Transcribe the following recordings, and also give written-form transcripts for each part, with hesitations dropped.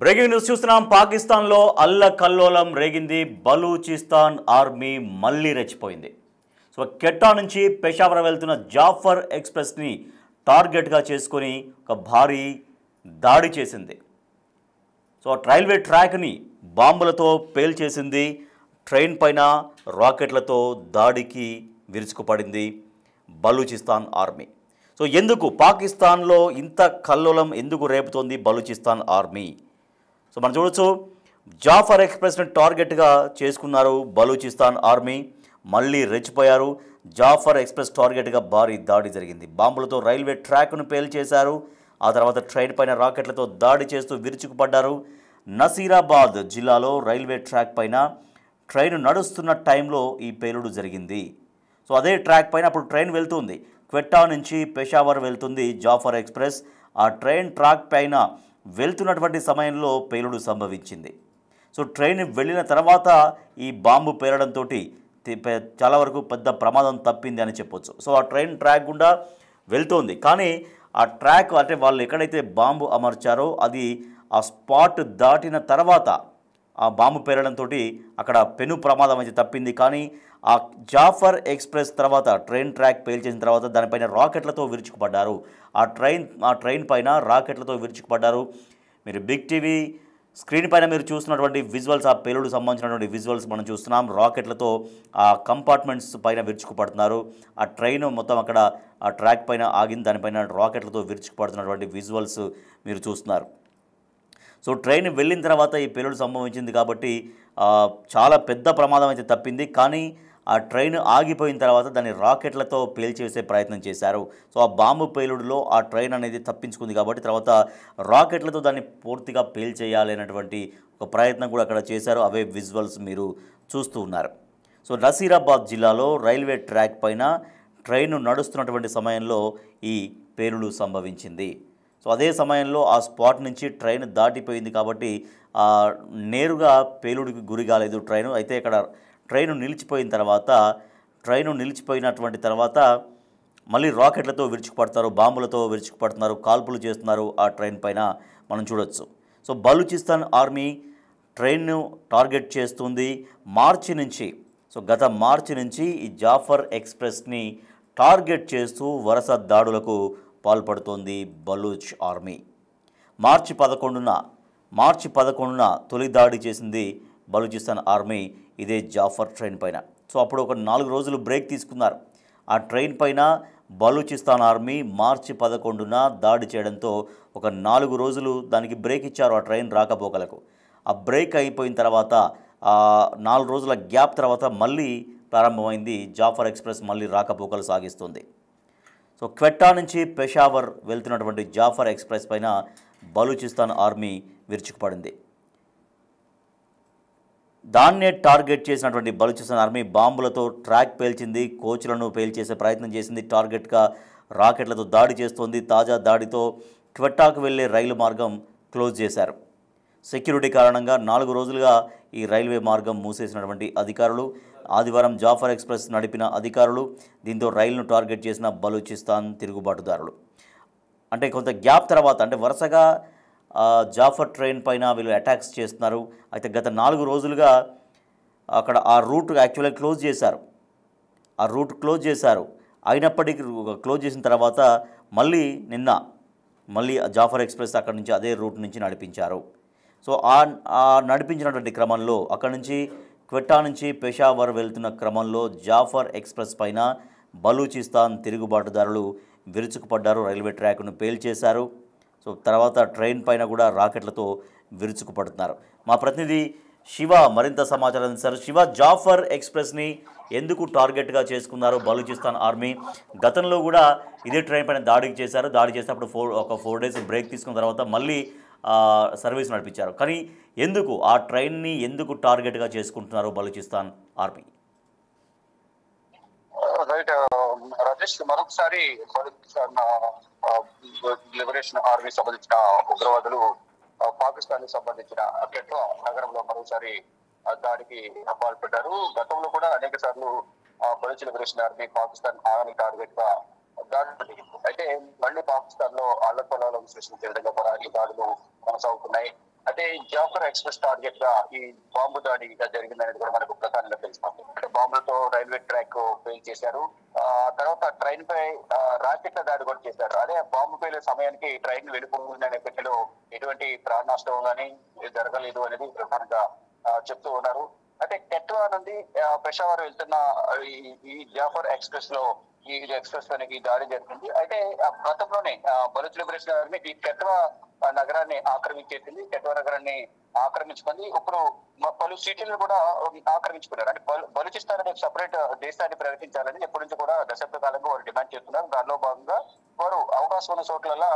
Breaking news చూస్తున్నాం. పాకిస్తాన్లో అల్లకల్లోలం రేగింది. బలూచిస్తాన్ ఆర్మీ మళ్ళీ రెచ్చిపోయింది. సో కెట్టా నుంచి పెషావర్ వెళ్తున్న జాఫర్ ఎక్స్ప్రెస్ని టార్గెట్గా చేసుకొని ఒక భారీ దాడి చేసింది. సో రైల్వే ట్రాక్ని బాంబులతో పేల్చేసింది. ట్రైన్ పైన రాకెట్లతో దాడికి విరుచుకుపడింది బలూచిస్తాన్ ఆర్మీ. సో ఎందుకు పాకిస్తాన్లో ఇంత కల్లోలం ఎందుకు రేపుతోంది బలూచిస్తాన్ ఆర్మీ? సో మనం చూడొచ్చు, జాఫర్ ఎక్స్ప్రెస్ని టార్గెట్గా చేసుకున్నారు బలూచిస్తాన్ ఆర్మీ. మళ్ళీ రెచ్చిపోయారు. జాఫర్ ఎక్స్ప్రెస్ టార్గెట్గా భారీ దాడి జరిగింది. బాంబులతో రైల్వే ట్రాక్ను పేల్చేశారు. ఆ తర్వాత ట్రైన్ పైన రాకెట్లతో దాడి చేస్తూ విరుచుకుపడ్డారు. నసీరాబాద్ జిల్లాలో రైల్వే ట్రాక్ పైన ట్రైన్ నడుస్తున్న టైంలో ఈ పేలుడు జరిగింది. సో అదే ట్రాక్ పైన అప్పుడు ట్రైన్ వెళ్తుంది. క్వెట్టా నుంచి పెషావర్ వెళ్తుంది జాఫర్ ఎక్స్ప్రెస్. ఆ ట్రైన్ ట్రాక్ పైన వెళ్తున్నటువంటి సమయంలో పేలుడు సంభవించింది. సో ట్రైన్ వెళ్ళిన తర్వాత ఈ బాంబు పేలడంతో చాలా వరకు పెద్ద ప్రమాదం తప్పింది అని చెప్పొచ్చు. సో ఆ ట్రైన్ ట్రాక్ గుండా వెళ్తోంది, కానీ ఆ ట్రాక్ అంటే వాళ్ళు ఎక్కడైతే బాంబు అమర్చారో అది ఆ స్పాట్ దాటిన తర్వాత ఆ బాంబు పేలడంతో అక్కడ పెను ప్రమాదం అయితే తప్పింది. కానీ ఆ జాఫర్ ఎక్స్ప్రెస్ తర్వాత ట్రైన్ ట్రాక్ పేల్చేసిన తర్వాత దానిపైన రాకెట్లతో విరుచుకుపడ్డారు. ఆ ట్రైన్ పైన రాకెట్లతో విరుచుకుపడ్డారు. మీరు బిగ్ టీవీ స్క్రీన్ పైన మీరు చూస్తున్నటువంటి విజువల్స్, ఆ పేలుడు సంబంధించినటువంటి విజువల్స్ మనం చూస్తున్నాం. రాకెట్లతో ఆ కంపార్ట్మెంట్స్ పైన విరుచుకుపడుతున్నారు. ఆ ట్రైన్ మొత్తం అక్కడ ఆ ట్రాక్ పైన ఆగింది. దానిపైన రాకెట్లతో విరుచుకుపడుతున్నటువంటి విజువల్స్ మీరు చూస్తున్నారు. సో ట్రైన్ వెళ్ళిన తర్వాత ఈ పేలుడు సంభవించింది కాబట్టి చాలా పెద్ద ప్రమాదం అయితే తప్పింది. కానీ ఆ ట్రైన్ ఆగిపోయిన తర్వాత దాన్ని రాకెట్లతో పేల్చేసే ప్రయత్నం చేశారు. సో ఆ బాంబు పేలుడులో ఆ ట్రైన్ అనేది తప్పించుకుంది కాబట్టి తర్వాత రాకెట్లతో దాన్ని పూర్తిగా పేల్చేయాలి అనేటువంటి ఒక ప్రయత్నం కూడా అక్కడ చేశారు. అవే విజువల్స్ మీరు చూస్తూ ఉన్నారు. సో నసీరాబాద్ జిల్లాలో రైల్వే ట్రాక్ పైన ట్రైన్ నడుస్తున్నటువంటి సమయంలో ఈ పేలుడు సంభవించింది. సో అదే సమయంలో ఆ స్పాట్ నుంచి ట్రైన్ దాటిపోయింది కాబట్టి నేరుగా పేలుడికి గురి కాలేదు ట్రైను. అయితే ఇక్కడ ట్రైను నిలిచిపోయినటువంటి తర్వాత మళ్ళీ రాకెట్లతో విరుచుకుపడతారు, బాంబులతో విరుచుకుపడుతున్నారు, కాల్పులు చేస్తున్నారు ఆ ట్రైన్ పైన మనం చూడొచ్చు. సో బలూచిస్తాన్ ఆర్మీ ట్రైన్ను టార్గెట్ చేస్తుంది గత మార్చి నుంచి ఈ జాఫర్ ఎక్స్ప్రెస్ని టార్గెట్ చేస్తూ వరుస దాడులకు పాల్పడుతోంది బలూచ్ ఆర్మీ. మార్చి 11న తొలి దాడి చేసింది బలూచిస్తాన్ ఆర్మీ ఇదే జాఫర్ ట్రైన్ పైన. సో అప్పుడు ఒక 4 రోజులు బ్రేక్ తీసుకున్నారు. ఆ ట్రైన్ పైన బలూచిస్తాన్ ఆర్మీ మార్చి 11న దాడి చేయడంతో ఒక 4 రోజులు దానికి బ్రేక్ ఇచ్చారు ఆ ట్రైన్ రాకపోకలకు. ఆ బ్రేక్ అయిపోయిన తర్వాత 4 రోజుల గ్యాప్ తర్వాత మళ్ళీ ప్రారంభమైంది జాఫర్ ఎక్స్ప్రెస్, మళ్ళీ రాకపోకలు సాగిస్తుంది. సో క్వెట్టా నుంచి పెషావర్ వెళ్తున్నటువంటి జాఫర్ ఎక్స్ప్రెస్ పైన బలూచిస్తాన్ ఆర్మీ విరుచుకుపడింది. దాన్నే టార్గెట్ చేసినటువంటి బలూచిస్తాన్ ఆర్మీ బాంబులతో ట్రాక్ పేల్చింది, కోచ్లను పేల్చేసే ప్రయత్నం చేసింది, టార్గెట్గా రాకెట్లతో దాడి చేస్తోంది. తాజా దాడితో క్వెట్టాకు వెళ్లే రైలు మార్గం క్లోజ్ చేశారు. సెక్యూరిటీ కారణంగా 4 రోజులుగా ఈ రైల్వే మార్గం మూసేసినటువంటి అధికారులు, ఆదివారం జాఫర్ ఎక్స్ప్రెస్ నడిపిన అధికారులు, దీంతో రైలును టార్గెట్ చేసిన బలూచిస్తాన్ తిరుగుబాటుదారులు. అంటే కొంత గ్యాప్ తర్వాత, అంటే వరుసగా జాఫర్ ట్రైన్ పైన వీళ్ళు అటాక్స్ చేస్తున్నారు. అయితే గత 4 రోజులుగా అక్కడ ఆ రూట్ యాక్చువల్గా క్లోజ్ చేశారు. అయినప్పటికీ క్లోజ్ చేసిన తర్వాత నిన్న జాఫర్ ఎక్స్ప్రెస్ అక్కడి నుంచి అదే రూట్ నుంచి నడిపించారు. సో ఆ నడిపించినటువంటి క్రమంలో అక్కడి నుంచి క్వెట్టా నుంచి పెషావర్ వెళ్తున్న క్రమంలో జాఫర్ ఎక్స్ప్రెస్ పైన బలూచిస్తాన్ తిరుగుబాటుదారులు విరుచుకుపడ్డారు, రైల్వే ట్రాక్ను పేల్చేశారు. సో తర్వాత ట్రైన్ పైన కూడా రాకెట్లతో విరుచుకుపడుతున్నారు. మా ప్రతినిధి శివ మరింత సమాచారం ఇస్తారు. శివ, జాఫర్ ఎక్స్ప్రెస్ని ఎందుకు టార్గెట్గా చేసుకున్నారు బలూచిస్తాన్ ఆర్మీ? గతంలో కూడా ఇదే ట్రైన్ పైన దాడి చేసినప్పుడు 4 డేస్ బ్రేక్ తీసుకున్న తర్వాత మళ్ళీ సర్వీస్ నడిపించారు. కానీ ఆ ట్రైన్ని ఎందుకు టార్గెట్గా చేసుకుంటున్నారు బలూచిస్తాన్ ఆర్మీ? రైట్ రాజేష్, మరొకసారి బలూచిస్తాన్ లిబరేషన్ ఆర్మీ సంబంధించిన ఉగ్రవాదులు పాకిస్తాన్ కి సంబంధించిన కెట్టా నగరంలో మరోసారి దాడికి పాల్పడ్డారు. గతంలో కూడా అనేక సార్లు Baloch liberation army Pakistan target గా దాడులు జరిగింది. అయితే మళ్ళీ పాకిస్తాన్ లో అల్లకొల్లాలను సృష్టించే విధంగా కూడా ఈ దాడులు కొనసాగుతున్నాయి. అయితే జాఫర్ ఎక్స్ప్రెస్ టార్గెట్ గా ఈ బాంబు దాడి జరిగిందనేది కూడా మనకు ప్రధానంగా తెలుస్తుంది. అంటే బాంబులతో రైల్వే ట్రాక్ ఫెయిల్ చేశారు. తర్వాత ట్రైన్ పై రాకెట్ల దాడి కూడా చేశారు. అదే బాంబు పేలే సమయానికి ట్రైన్ వెళ్ళిపోయిందనే నేపథ్యంలో ఎటువంటి ప్రాణ నష్టం కానీ జరగలేదు అనేది ప్రధానంగా చెప్తూ ఉన్నారు. అయితే కెట్వా నుండి పెషావర్ వెళ్తున్న ఈ జాఫర్ ఎక్స్ప్రెస్ లో ఈ ఎక్స్ప్రెస్ అనేది దాడి జరిగింది. అయితే గతంలోనే బలూచ్ లిబరేషన్ ఆర్మీ ఈ కెట్వా నగరాన్ని ఆక్రమించేసింది. కెట్వా నగరాన్ని ఆక్రమించుకుంది. ఇప్పుడు పలు సిటీలను కూడా ఆక్రమించుకున్నారు. అంటే బలూచిస్తాన్ అనే సపరేట్ దేశాన్ని ప్రకటించాలని ఎప్పటి నుంచి కూడా దశాబ్ద కాలంగా వారు డిమాండ్ చేస్తున్నారు. దానిలో భాగంగా వారు అవకాశం ఉన్న చోట్ల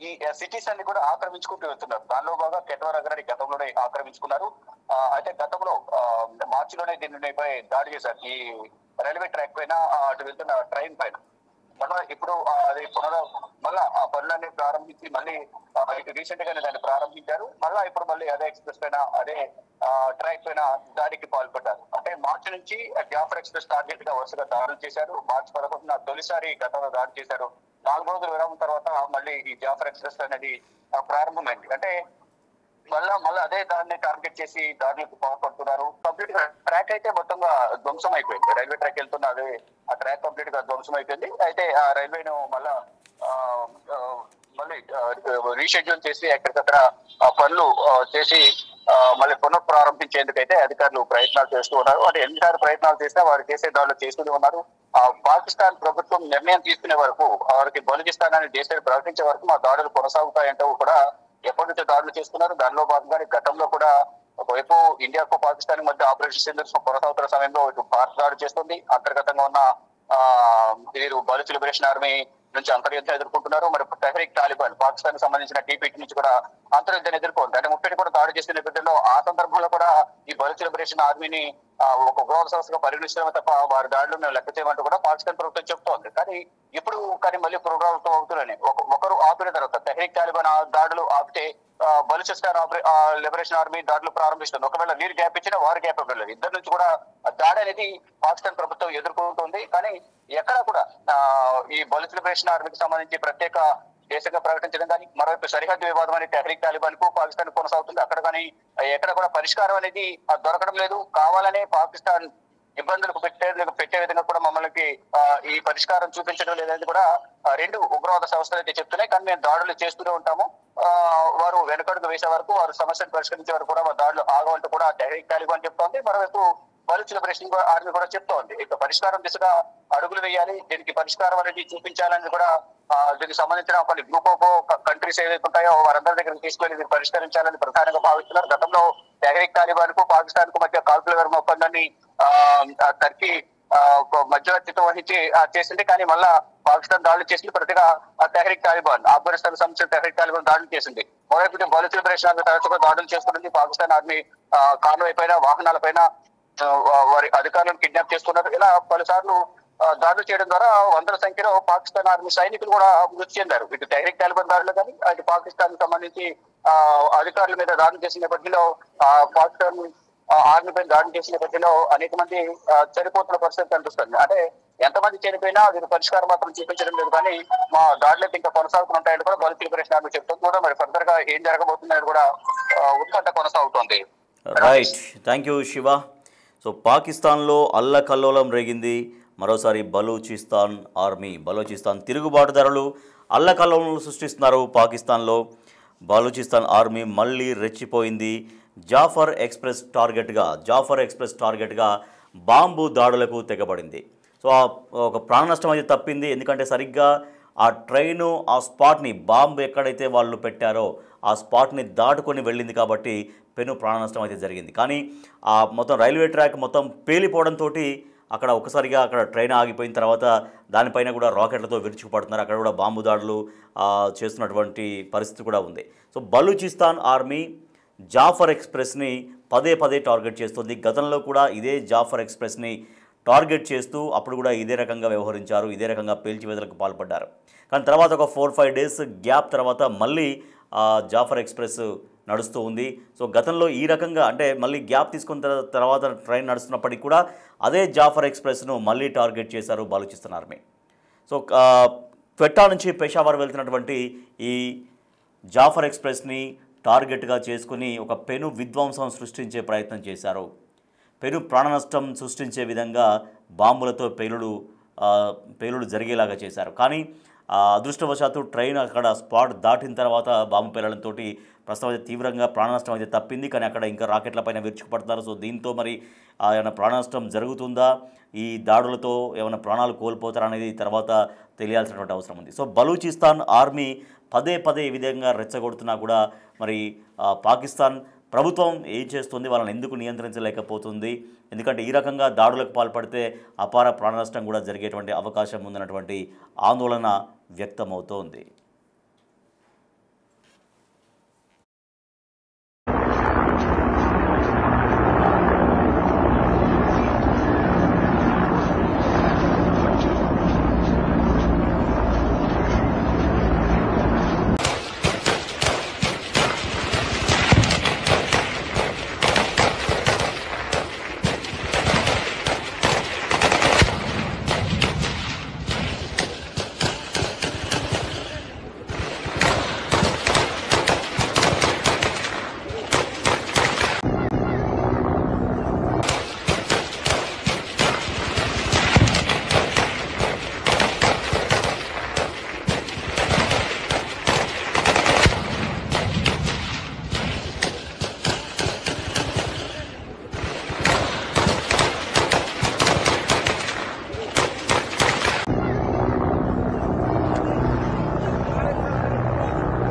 ఈ సిటీస్ అన్ని కూడా ఆక్రమించుకుంటూ వెళ్తున్నారు. దానిలో భాగంగా కెట్వా నగరాన్ని గతంలోనే ఆక్రమించుకున్నారు. అయితే గతంలో మార్చిలోనే దీనిపై దాడి చేశారు. ఈ రైల్వే ట్రాక్ పైన అటు వెళ్తున్న ట్రైన్ పైన మళ్ళా ఇప్పుడు అది మళ్ళా ఆ పనులన్నీ ప్రారంభించి మళ్ళీ రీసెంట్ గానే దాన్ని ప్రారంభించారు. మళ్ళా ఇప్పుడు మళ్ళీ అదే ఎక్స్ప్రెస్ పైన అదే ట్రాక్ పైన దాడికి పాల్పడ్డారు. అంటే మార్చి నుంచి జాఫర్ ఎక్స్ప్రెస్ టార్గెట్ గా వరుసగా దాడులు చేశారు. మార్చి 11న తొలిసారి గతంలో దాడి చేశారు. 4 రోజుల విరామం తర్వాత మళ్ళీ ఈ జాఫర్ ఎక్స్ప్రెస్ అనేది ప్రారంభమైంది. అంటే మళ్ళీ అదే దాన్ని టార్గెట్ చేసి దాడులకు పాల్పడుతున్నారు. కంప్లీట్ గా ట్రాక్ అయితే మొత్తంగా ధ్వంసం అయిపోయింది. రైల్వే ట్రాక్ వెళ్తున్న అదే ఆ ట్రాక్ కంప్లీట్ గా ధ్వంసం అయిపోయింది. అయితే ఆ రైల్వేను మళ్ళీ రీషెడ్యూల్ చేసి ఎక్కడికక్కడ పనులు చేసి మళ్ళీ పునఃప్రారంభించేందుకైతే అధికారులు ప్రయత్నాలు చేస్తూ ఉన్నారు. అంటే ఎన్నిసార్లు ప్రయత్నాలు చేసినా వారు చేసే దాడులు చేస్తూనే ఉన్నారు. పాకిస్తాన్ ప్రభుత్వం నిర్ణయం తీసుకునే వరకు, వారికి బలూచిస్తాన్ అనే దేశాన్ని ప్రకటించే వరకు మా దాడులు కొనసాగుతాయంటూ కూడా ఎప్పటి నుంచో దాడులు చేస్తున్నారు. దానిలో భాగంగానే గతంలో కూడా ఒకవైపు ఇండియాకు పాకిస్తాన్ మధ్య ఆపరేషన్ సింధూర్ కొనసాగుతున్న సమయంలో ఇటు భారత్ దాడి చేస్తుంది. అంతర్గతంగా ఉన్న వీరు బలూచ్ లిబరేషన్ ఆర్మీ నుంచి అంతర్యుద్ధం ఎదుర్కొంటున్నారు. మరి తెహ్రీక్ తాలిబాన్ పాకిస్తాన్ సంబంధించిన టీపీటీ నుంచి కూడా అంతర్యుద్ధాన్ని ఎదుర్కొంది. అంటే ముప్పటి కూడా దాడి చేసిన నేపథ్యంలో ఆ సందర్భంలో కూడా ఈ బలూచ్ లిబరేషన్ ఆర్మీని ఒక ఉగ్రవాద సంస్థగా పరిగణించడమే తప్ప వారి దాడులు మేము లెక్క చేయమంటూ కూడా పాకిస్తాన్ ప్రభుత్వం చెప్తోంది. కానీ మళ్ళీ పునరావృతం అవుతున్నాయి. ఒకరు ఆపిన తర్వాత తెహ్రీక్ తాలిబాన్ దాడులు ఆపితే బలూచిస్తాన్ లిబరేషన్ ఆర్మీ దాడులు ప్రారంభిస్తుంది. ఒకవేళ వీరు గ్యాప్ ఇచ్చినా వారు గ్యాప్ ఇవ్వలేదు. ఇద్దరు నుంచి కూడా దాడి అనేది పాకిస్తాన్ ప్రభుత్వం ఎదుర్కొంటుంది. కానీ ఎక్కడ కూడా ఈ బలూచ్ లిబరేషన్ ఆర్మీకి సంబంధించి ప్రత్యేక దేశంగా ప్రకటించడం కానీ, మరోవైపు సరిహద్దు వివాదం అనేది తెహ్రీక్ తాలిబాన్ కు పాకిస్తాన్ కొనసాగుతుంది. అక్కడ కానీ ఎక్కడ కూడా పరిష్కారం అనేది దొరకడం లేదు. కావాలనే పాకిస్తాన్ ఇబ్బందులకు పెట్టే విధంగా కూడా మమ్మల్ని ఈ పరిష్కారం చూపించడం లేదని కూడా రెండు ఉగ్రవాద సంస్థలు అయితే చెప్తున్నాయి. కానీ మేము దాడులు చేస్తూనే ఉంటాము. వారు వెనుకడుగు వేసే వరకు, వారు సమస్యను పరిష్కరించే వరకు కూడా దాడులు ఆగవంటూ కూడా తెహ్రీక్ తాలిబాన్ చెప్తోంది. మరోవైపు బలూచ్ లిబరేషన్ ఆర్మీ కూడా చెప్తోంది ఇక పరిష్కారం దిశగా అడుగులు వేయాలి, దీనికి పరిష్కారం అనేది చూపించాలని కూడా దీనికి సంబంధించిన కొన్ని గ్రూప్ ఆఫ్ కంట్రీస్ ఏదైతే ఉంటాయో వారందరి దగ్గరికి తీసుకెళ్లి దీన్ని పరిష్కరించాలని ప్రధానంగా భావిస్తున్నారు. గతంలో తెహ్రీక్ తాలిబాన్ కు పాకిస్తాన్ కు మధ్య కాల్పుల విరమణ ఒప్పందాన్ని టర్కీ మధ్యవర్తిత్వం వహించి చేసింది. కానీ మళ్ళా పాకిస్తాన్ దాడులు చేసింది. ప్రతిగా తెహ్రీక్ తాలిబాన్ ఆఫ్ఘనిస్తాన్ సంబంధించిన తెహ్రీక్ తాలిబాన్ దాడులు చేసింది. మరోవైపు బలూచ్ లిబరేషన్ ఆర్మీ తరచుగా దాడులు చేస్తుంది. పాకిస్తాన్ ఆర్మీ కాన్వాయ్ పైన, వాహనాలపైన వారి అధికారులను కిడ్నాప్ చేస్తున్నారు. ఇలా పలుసార్లు దాడులు చేయడం ద్వారా వందల సంఖ్యలో పాకిస్తాన్ ఆర్మీ సైనికులు కూడా మృతి చెందారు. ఇటు తెహ్రీక్ తాలిబాన్ దాడులు కానీ, అటు పాకిస్తాన్ సంబంధించి అధికారుల మీద దాడులు చేసిన నేపథ్యంలో పాకిస్తాన్ ఆర్మీ పైన దాడులు చేసిన నేపథ్యంలో అనేక మంది చనిపోతున్న పరిస్థితి కనిపిస్తుంది. అంటే ఎంతమంది చనిపోయినా దీని పరిష్కారం మాత్రం చూపించడం లేదు. కానీ మా దాడులు ఇంకా కొనసాగుతుంటాయని కూడా బలూచ్ లిబరేషన్ ఆర్మీ చెప్తుంది. కూడా మరి ఫర్దర్ గా ఏం జరగబోతుందని కూడా ఉత్కంఠ కొనసాగుతోంది. Right, thank you Shiva. So పాకిస్తాన్లో అల్లకల్లోలం రేగింది. మరోసారి బలూచిస్తాన్ తిరుగుబాటుదారులు అల్లకల్లోలం సృష్టిస్తున్నారు. పాకిస్తాన్లో బలూచిస్తాన్ ఆర్మీ మళ్ళీ రెచ్చిపోయింది. జాఫర్ ఎక్స్ప్రెస్ టార్గెట్గా బాంబు దాడులకు తెగబడింది. సో ఒక ప్రాణ నష్టం అయితే తప్పింది. ఎందుకంటే సరిగ్గా ఆ ట్రైను ఆ స్పాట్ని, బాంబు ఎక్కడైతే వాళ్ళు పెట్టారో ఆ స్పాట్ని దాటుకొని వెళ్ళింది కాబట్టి పెను ప్రాణ నష్టం అయితే జరిగింది. కానీ ఆ మొత్తం రైల్వే ట్రాక్ మొత్తం పేలిపోవడంతో అక్కడ ఒకసారిగా అక్కడ ట్రైన్ ఆగిపోయిన తర్వాత దానిపైన కూడా రాకెట్లతో విరుచుకుపడుతున్నారు. అక్కడ కూడా బాంబు దాడులు చేస్తున్నటువంటి పరిస్థితి కూడా ఉంది. సో బలూచిస్తాన్ ఆర్మీ జాఫర్ ఎక్స్ప్రెస్ని పదే టార్గెట్ చేస్తుంది. గతంలో కూడా ఇదే జాఫర్ ఎక్స్ప్రెస్ని టార్గెట్ చేస్తూ అప్పుడు కూడా ఇదే రకంగా వ్యవహరించారు, ఇదే రకంగా పేల్చివేతలకు పాల్పడ్డారు. కానీ తర్వాత ఒక 4-5 డేస్ గ్యాప్ తర్వాత మళ్ళీ జాఫర్ ఎక్స్ప్రెస్ నడుస్తూ ఉంది. సో గతంలో ఈ రకంగా అంటే మళ్ళీ గ్యాప్ తీసుకున్న తర్వాత ట్రైన్ నడుస్తున్నప్పటికీ కూడా అదే జాఫర్ ఎక్స్ప్రెస్ను మళ్ళీ టార్గెట్ చేశారు బలూచిస్తాన్ ఆర్మీ. సో క్వెట్టా నుంచి పెషావర్ వెళ్తున్నటువంటి ఈ జాఫర్ ఎక్స్ప్రెస్ని టార్గెట్గా చేసుకుని ఒక పెను విధ్వంసం సృష్టించే ప్రయత్నం చేశారు. పెను ప్రాణ నష్టం సృష్టించే విధంగా బాంబులతో పేలుడు జరిగేలాగా చేశారు. కానీ అదృష్టవశాత్తు ట్రైన్ అక్కడ స్పాట్ దాటిన తర్వాత బాంబు పేలడంతో ప్రస్తుతం అయితే తీవ్రంగా ప్రాణ నష్టం అయితే తప్పింది. కానీ అక్కడ ఇంకా రాకెట్లపైన విరుచుకుపడుతున్నారు. సో దీంతో మరి ఏమైనా ప్రాణ నష్టం జరుగుతుందా, ఈ దాడులతో ఏమైనా ప్రాణాలు కోల్పోతారా అనేది తర్వాత తెలియాల్సినటువంటి అవసరం ఉంది. సో బలూచిస్తాన్ ఆర్మీ పదే పదే ఈ విధంగా రెచ్చగొడుతున్నా కూడా మరి పాకిస్తాన్ ప్రభుత్వం ఏం చేస్తుంది, వాళ్ళని ఎందుకు నియంత్రించలేకపోతుంది? ఎందుకంటే ఈ రకంగా దాడులకు పాల్పడితే అపార ప్రాణ నష్టం కూడా జరిగేటువంటి అవకాశం ఉందన్నటువంటి ఆందోళన వ్యక్తమవుతోంది.